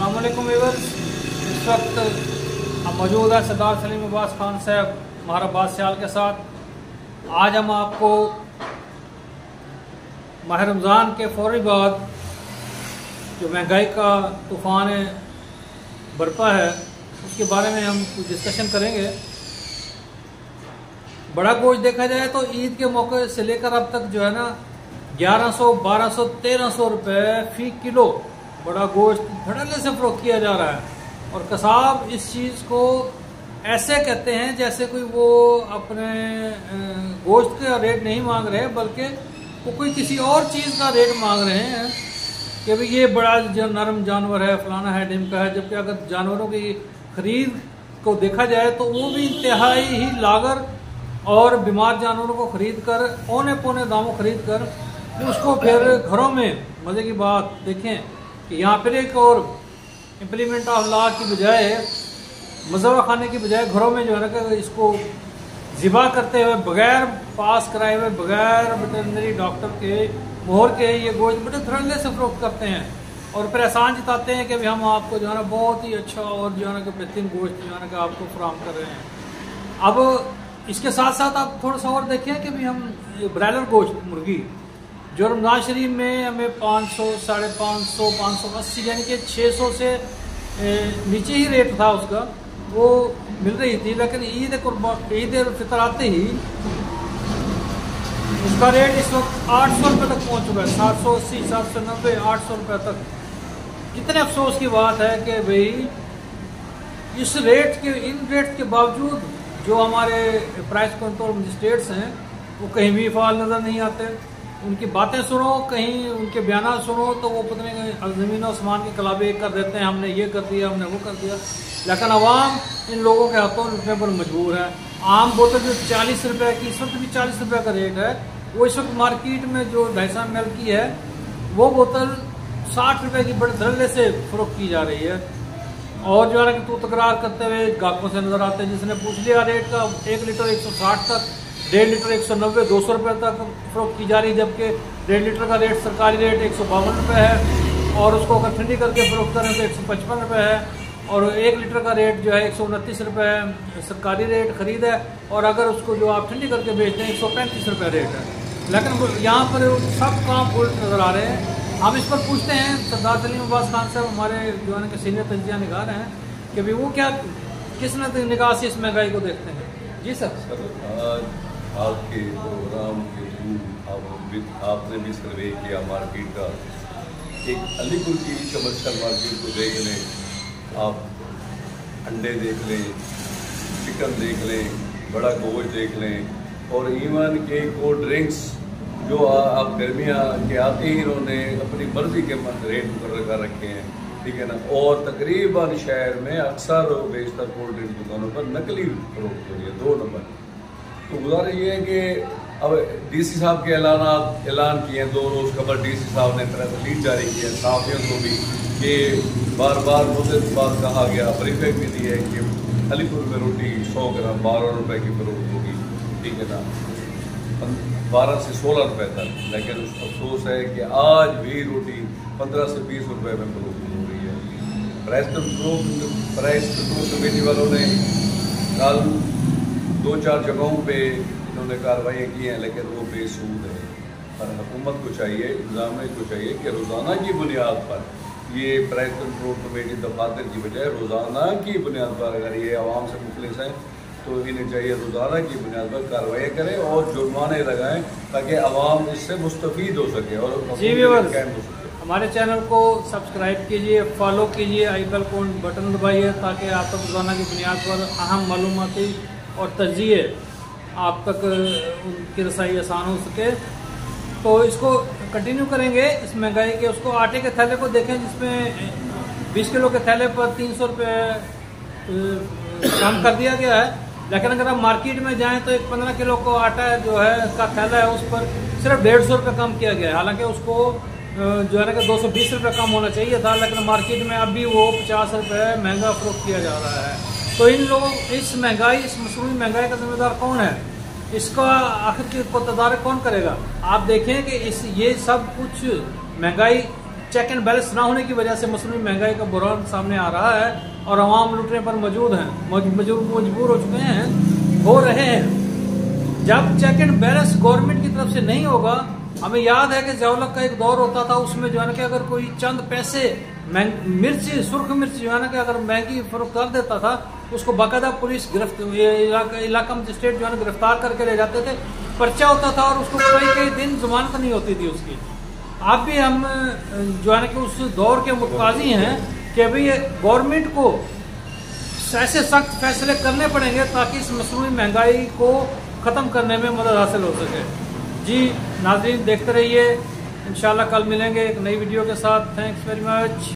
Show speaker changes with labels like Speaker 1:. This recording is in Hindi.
Speaker 1: अस्सलाम वालेकुम व्यूअर्स। इस वक्त हम मौजूद है सरदार सलीम अब्बास खान साहब महाराबाद सियाल के साथ। आज हम आपको माह रमज़ान के फौरी बाद जो महंगाई का तूफ़ान बरपा है उसके बारे में हम कुछ डिस्कशन करेंगे। बड़ा गोश्त देखा जाए तो ईद के मौके से लेकर अब तक जो है ना 1100, 1200, 1300 रुपये फी किलो बड़ा गोश्त धड़ल्ले से फरोख्त किया जा रहा है। और कसाब इस चीज़ को ऐसे कहते हैं जैसे कोई वो अपने गोश्त का रेट नहीं मांग रहे बल्कि वो कोई किसी और चीज़ का रेट मांग रहे हैं कि भाई ये बड़ा नरम जानवर है, फलाना है, ढिमका है। जबकि अगर जानवरों की खरीद को देखा जाए तो वो भी इंतहाई ही लागर और बीमार जानवरों को खरीद कर औने पौने दामों खरीद कर उसको फिर घरों में मज़े की बात देखें कि यहाँ पर एक और इम्प्लीमेंट ऑफ लॉ की बजाय मज़वा खाने की बजाय घरों में जो है ना इसको ज़िबा करते हुए बगैर पास कराए हुए बगैर वेटरनरी डॉक्टर के मोहर के ये गोश्त बड़े धड़ल्ले से फरोख्त करते हैं और फिर एहसान जताते हैं कि हम आपको जो है ना बहुत ही अच्छा और जो है ना बेहतरीन गोश्त जो है ना आपको फराहम कर रहे हैं। अब इसके साथ साथ आप थोड़ा सा और देखें कि भाई हम ब्रायलर गोश्त मुर्गी जो रमज़ान शरीफ में हमें 500, 550, 580 यानी कि 600 से नीचे ही रेट था उसका वो मिल रही थी। लेकिन ईद फितर आते ही उसका रेट इस वक्त 800 रुपये तक पहुंच चुका है। 780, 790, 800 रुपये तक। कितने अफसोस की बात है कि भाई इस रेट के इन रेट के बावजूद जो हमारे प्राइस कंट्रोल मजिस्ट्रेट्स हैं वो कहीं भी फाल नज़र नहीं आते। उनकी बातें सुनो, कहीं उनके बयान सुनो तो वो पता नहीं ज़मीन आसमान के कलाबे कर देते हैं, हमने ये कर दिया, हमने वो कर दिया। लेकिन अवाम इन लोगों के हाथों लुटने पर मजबूर है। आम बोतल जो 40 रुपये की इस वक्त भी 40 रुपये का रेट है, वो इस वक्त मार्केट में जो 250 ml की है वो बोतल 60 रुपये की बड़े धड़ल्ले से फरोख्त की जा रही है। और जो है ना तू तकरार करते हुए ग्राहकों से नजर आते हैं। जिसने पूछ लिया रेट का 1 लीटर 160 तक, 1.5 लीटर 190, 200 रुपये तक फरोख्त की जा रही है। जबकि 1.5 लीटर का रेट सरकारी रेट 152 रुपये है और उसको अगर ठंडी करके फरोख्त करें तो 155 रुपये है। और 1 लीटर का रेट जो है 129 रुपये है सरकारी रेट खरीद है और अगर उसको जो आप ठंडी करके बेचते हैं 135 रुपये रेट है। लेकिन यहाँ पर सब काम उल्ट नज़र आ रहे हैं। हम इस पर पूछते हैं सरदार सलीम अब्बास खान साहब हमारे जो है कि सीनियर तजिया निगार हैं कि भाई वो क्या किस निगाह से इस महंगाई को देखते हैं। जी सर।
Speaker 2: आपके प्रोग्राम के थ्रू आपने भी सर्वे किया मार्केट का। एक अलीपुर की कमर्शियल मार्केट को देख लें, आप अंडे देख लें, चिकन देख लें, बड़ा गोश्त देख लें और इवन के कोल्ड ड्रिंक्स जो आप गर्मियाँ के आते ही इन्होंने अपनी मर्जी के रेट मुकर्रर कर रखे हैं, ठीक है ना। और तकरीबन शहर में अक्सर बेशतर कोल्ड ड्रिंक दुकानों पर नकली फरोख्त हो रही है। 2 नंबर तो गुजारिश ये है कि अब डीसी साहब के ऐलान किए हैं 2 रोज़ खबर डीसी साहब ने तहरीर जारी की है सहाफ़ियों को भी कि बार बार मुझे बात कहा गया, ब्रीफिंग भी दी है कि अलीपुर में रोटी 100 ग्राम 12 रुपये की फरोख्त होगी, ठीक है ना, 12 से 16 रुपये तक। लेकिन अफसोस है कि आज भी रोटी 15 से 20 रुपये में फरोख्त हो रही है। प्राइस कंट्रोल कमेटी वालों ने कल 2-4 जगहों पे इन्होंने कार्रवाइयाँ की हैं लेकिन वो बेसूद है। और हुकूमत को चाहिए, इंतजामिया को चाहिए कि रोज़ाना की बुनियाद पर ये प्राइस कंट्रोल कमेटी दफातर की बजाय रोज़ाना की बुनियाद पर अगर ये आवाम से मुखलिस हैं तो इन्हें चाहिए रोज़ाना की बुनियाद पर कार्रवाई करें और जुर्माने लगाएं ताकि आवाम इससे मुस्तफ़ीद हो सके और कायम हो सके।
Speaker 1: हमारे चैनल को सब्सक्राइब कीजिए, फॉलो कीजिए, आई बेल को बटन दबाइए ताकि आप तक रोज़ाना की बुनियाद पर अहम मालूमाती और तजिए आप तक उनकी रसाई आसान हो सके। तो इसको कंटिन्यू करेंगे इस महंगाई के। उसको आटे के थैले को देखें जिसमें 20 किलो के थैले पर 300 रुपये कम कर दिया गया है। लेकिन अगर आप मार्केट में जाएं तो एक 15 किलो को आटा जो है का थैला है उस पर सिर्फ 150 रुपये कम किया गया है। हालांकि उसको जो है ना कि 220 रुपये कम होना चाहिए था, लेकिन मार्केट में अभी वो 50 रुपये महंगा फरोख्त किया जा रहा है। तो इन लोगों इस महंगाई इस मसरूफ़ी महंगाई का जिम्मेदार कौन है? इसका आखिर को तदारक कौन करेगा? आप देखें कि ये सब कुछ महंगाई चेक एंड बैलेंस ना होने की वजह से मसनूई महंगाई का बुरान सामने आ रहा है और आवाम लुटने पर मजबूर हो चुके हैं, हो रहे हैं। जब चेक एंड बैलेंस गवर्नमेंट की तरफ से नहीं होगा, हमें याद है कि जौलक का एक दौर होता था, उसमें जो है ना कि अगर कोई चंद पैसे मिर्च, सुर्ख मिर्च जो है ना कि अगर महंगी फरोख्त कर देता था, उसको बाकायदा पुलिस इलाका मजिस्ट्रेट जो है ना गिरफ्तार करके ले जाते थे, पर्चा होता था और उसको कई दिन जमानत नहीं होती थी उसकी। आप भी हम जो है ना कि उस दौर के मुतकाजी हैं कि अभी गवर्नमेंट को ऐसे सख्त फैसले करने पड़ेंगे ताकि इस मसनूई महंगाई को ख़त्म करने में मदद हासिल हो सके। जी नाज़रीन, देखते रहिए, इंशाल्लाह कल मिलेंगे एक नई वीडियो के साथ। Thanks very much.